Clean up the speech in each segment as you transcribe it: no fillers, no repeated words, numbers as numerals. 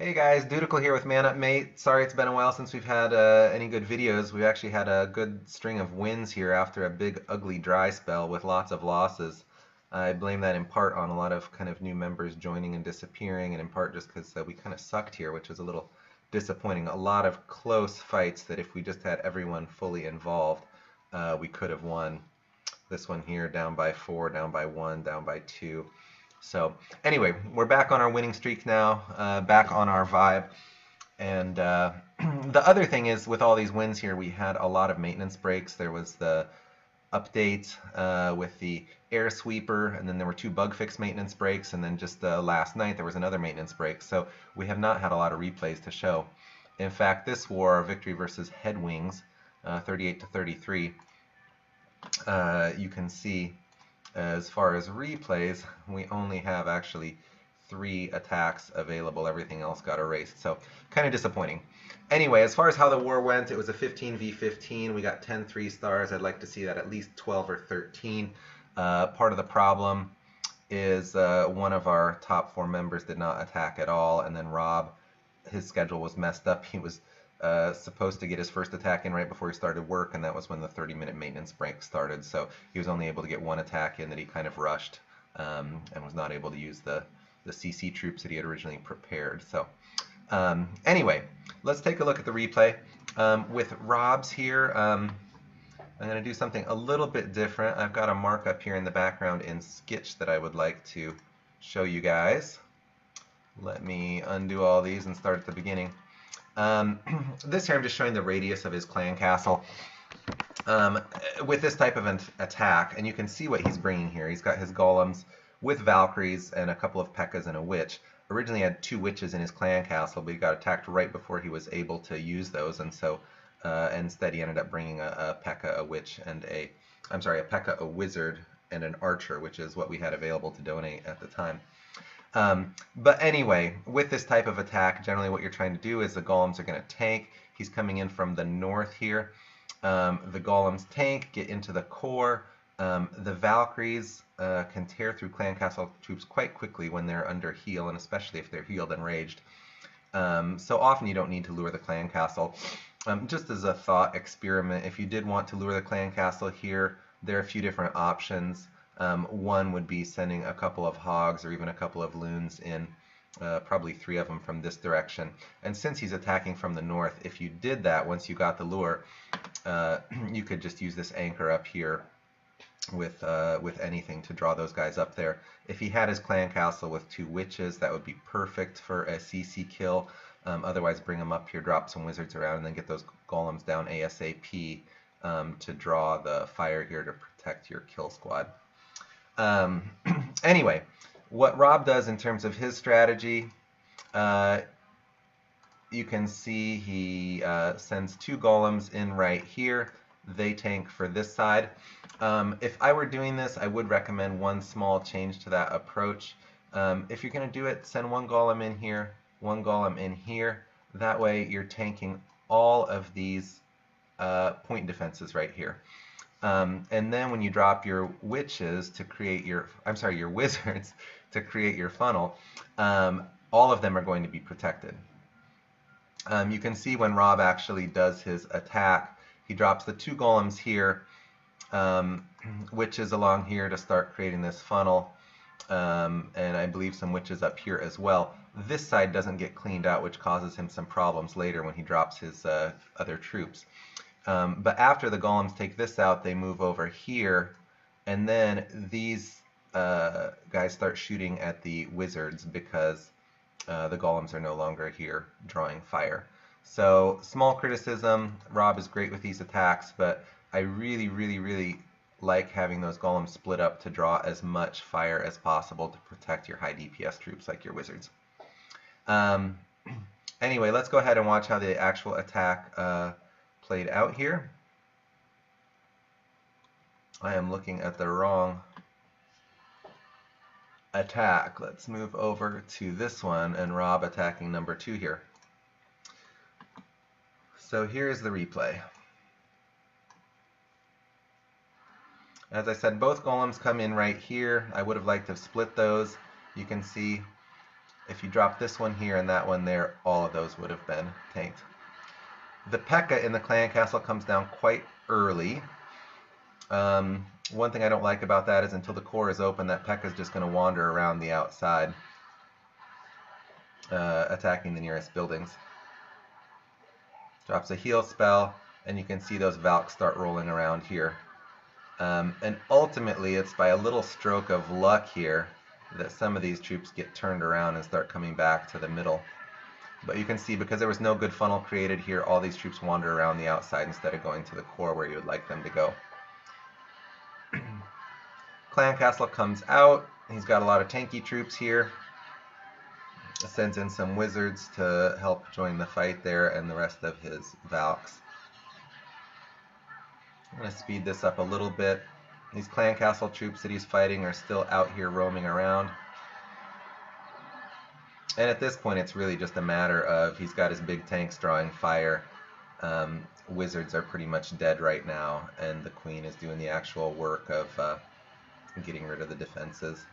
Hey guys, Dudical here with Man Up Mate. Sorry it's been a while since we've had any good videos. We've actually had a good string of wins here after a big ugly dry spell with lots of losses. I blame that in part on a lot of kind of new members joining and disappearing, and in part just because we kind of sucked here, which is a little disappointing. A lot of close fights that if we just had everyone fully involved, we could have won. This one here, down by 4, down by 1, down by 2. So anyway, we're back on our winning streak now, back on our vibe. And the other thing is, with all these wins here, we had a lot of maintenance breaks. There was the update with the air sweeper, and then there were 2 bug fix maintenance breaks, and then just last night there was another maintenance break. So we have not had a lot of replays to show. In fact, this war, our victory versus HeadWing's, 38-33, you can see as far as replays, we only have actually 3 attacks available. Everything else got erased, so kind of disappointing. Anyway, as far as how the war went, it was a 15v15. We got 10 3-stars. I'd like to see that at least 12 or 13. Part of the problem is one of our top 4 members did not attack at all, and then Rob, his schedule was messed up. He was supposed to get his first attack in right before he started work, and that was when the 30-minute maintenance break started. So he was only able to get 1 attack in that he kind of rushed, and was not able to use the CC troops that he had originally prepared. So anyway, let's take a look at the replay. With Rob's here, I'm going to do something a little bit different. I've got a markup here in the background in Sketch that I would like to show you guys. Let me undo all these and start at the beginning. This here I'm just showing the radius of his clan castle with this type of an attack, and you can see what he's bringing here. He's got his golems with Valkyries and a couple of P.E.K.K.A.s and a witch. Originally had 2 witches in his clan castle, but he got attacked right before he was able to use those, and so instead he ended up bringing a P.E.K.K.A., a witch, and a P.E.K.K.A., a wizard, and an archer, which is what we had available to donate at the time. But anyway, with this type of attack, generally what you're trying to do is the golems are going to tank. He's coming in from the north here. The golems tank, get into the core. The Valkyries can tear through clan castle troops quite quickly when they're under heal, and especially if they're healed and raged. So often you don't need to lure the clan castle. Just as a thought experiment, if you did want to lure the clan castle here, there are a few different options. One would be sending a couple of hogs or even a couple of loons in, probably 3 of them from this direction. And since he's attacking from the north, if you did that once you got the lure, you could just use this anchor up here with anything to draw those guys up there. If he had his clan castle with 2 witches, that would be perfect for a CC kill. Otherwise, bring them up here, drop some wizards around, and then get those golems down ASAP to draw the fire here to protect your kill squad. Anyway, what Rob does in terms of his strategy, you can see he sends 2 golems in right here. They tank for this side. If I were doing this, I would recommend one small change to that approach. If you're going to do it, send 1 golem in here, 1 golem in here. That way you're tanking all of these point defenses right here. And then when you drop your witches to create your wizards to create your funnel, all of them are going to be protected. You can see when Rob actually does his attack, he drops the 2 golems here, witches along here to start creating this funnel, and I believe some witches up here as well. This side doesn't get cleaned out, which causes him some problems later when he drops his other troops. But after the golems take this out, they move over here, and then these guys start shooting at the wizards because the golems are no longer here drawing fire. So small criticism, Rob is great with these attacks, but I really like having those golems split up to draw as much fire as possible to protect your high DPS troops like your wizards. Anyway, let's go ahead and watch how the actual attack played out here. I am looking at the wrong attack. Let's move over to this one and Rob attacking number 2 here. So here's the replay. As I said, both golems come in right here. I would have liked to have split those. You can see If you drop this one here and that one there, all of those would have been tanked. The P.E.K.K.A. in the clan castle comes down quite early. One thing I don't like about that is until the core is open, that P.E.K.K.A. is just going to wander around the outside, attacking the nearest buildings. Drops a heal spell, and you can see those Valks start rolling around here. And ultimately, it's by a little stroke of luck here that some of these troops get turned around and start coming back to the middle. But you can see, because there was no good funnel created here, all these troops wander around the outside instead of going to the core where you would like them to go. Clan Castle comes out. He's got a lot of tanky troops here. Sends in some wizards to help join the fight there, and the rest of his Valks. I'm going to speed this up a little bit. These Clan Castle troops that he's fighting are still out here roaming around. And at this point, it's really just a matter of he's got his big tanks drawing fire. Wizards are pretty much dead right now, and the Queen is doing the actual work of getting rid of the defenses.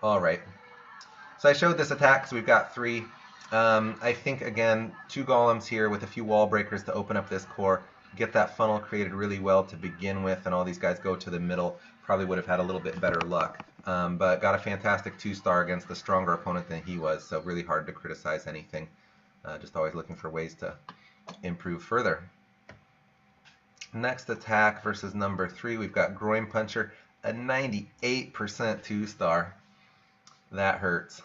Alright, so I showed this attack because we've got 3. I think, again, 2 golems here with a few wall breakers to open up this core, get that funnel created really well to begin with, and all these guys go to the middle. Probably would have had a little bit better luck, but got a fantastic 2-star against a stronger opponent than he was, so really hard to criticize anything. Just always looking for ways to improve further. Next attack versus number 3, we've got Groin Puncher, a 98% 2-star. That hurts.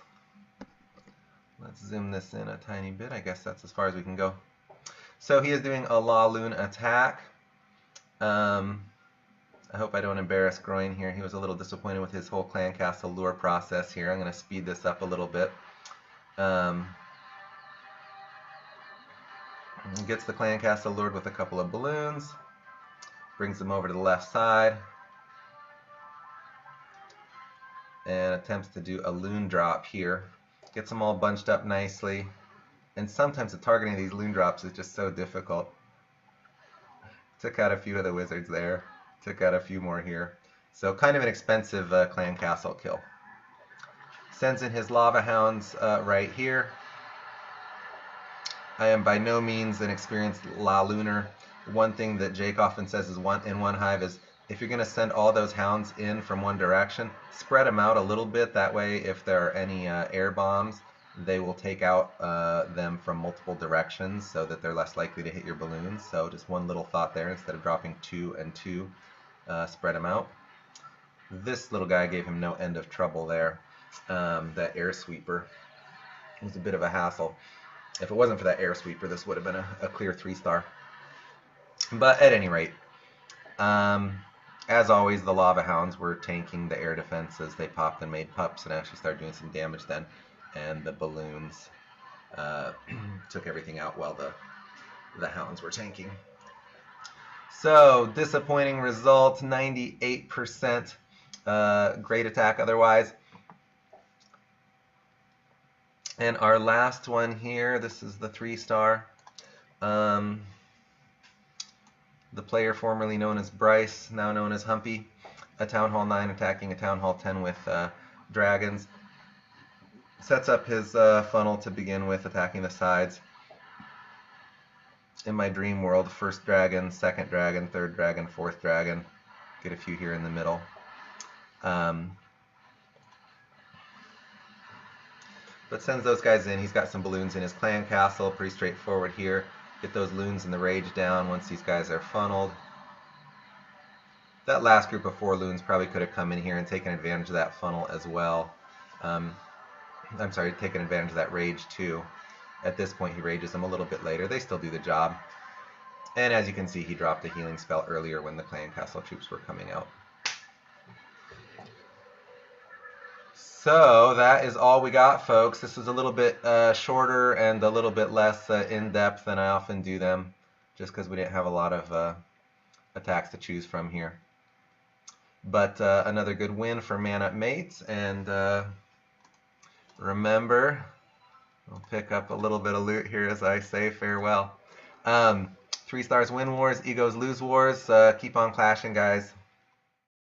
Let's zoom this in a tiny bit. I guess that's as far as we can go. So he is doing a La Lune attack. I hope I don't embarrass Groin here. He was a little disappointed with his whole Clan Castle lure process here. I'm going to speed this up a little bit. Gets the Clan Castle lured with a couple of balloons. Brings them over to the left side. And attempts to do a loon drop here. Gets them all bunched up nicely. And sometimes the targeting of these loon drops is just so difficult. Took out a few of the wizards there. Took out a few more here. So kind of an expensive Clan Castle kill. Sends in his Lava Hounds right here. I am by no means an experienced La Lunar. One thing that Jake often says is in one hive is, if you're going to send all those hounds in from one direction, spread them out a little bit. That way, if there are any air bombs, they will take out them from multiple directions so that they're less likely to hit your balloons. So just one little thought there. Instead of dropping 2 and 2, spread them out. This little guy gave him no end of trouble there. That air sweeper was a bit of a hassle. If it wasn't for that air sweeper, this would have been a clear 3-star. But at any rate, as always, the Lava Hounds were tanking the air defenses. They popped and made pups and actually started doing some damage then. And the balloons took everything out while the Hounds were tanking. So, disappointing result, 98%. Great attack otherwise. And our last one here, this is the 3-star. The player formerly known as Bryce, now known as Humpy, a Town Hall 9 attacking a Town Hall 10 with dragons. Sets up his funnel to begin with, attacking the sides. In my dream world, first dragon, second dragon, third dragon, fourth dragon. Get a few here in the middle. But sends those guys in. He's got some balloons in his Clan Castle, pretty straightforward here. Get those loons and the rage down once these guys are funneled. That last group of 4 loons probably could have come in here and taken advantage of that funnel as well. I'm sorry, taken advantage of that rage too. At this point he rages them a little bit later. They still do the job. And as you can see, he dropped a healing spell earlier when the Clan Castle troops were coming out. So that is all we got, folks. This was a little bit shorter and a little bit less in-depth than I often do them, just because we didn't have a lot of attacks to choose from here. But another good win for Man Up Mates, and remember, we'll pick up a little bit of loot here as I say farewell. 3 stars win wars, egos lose wars. Keep on clashing, guys.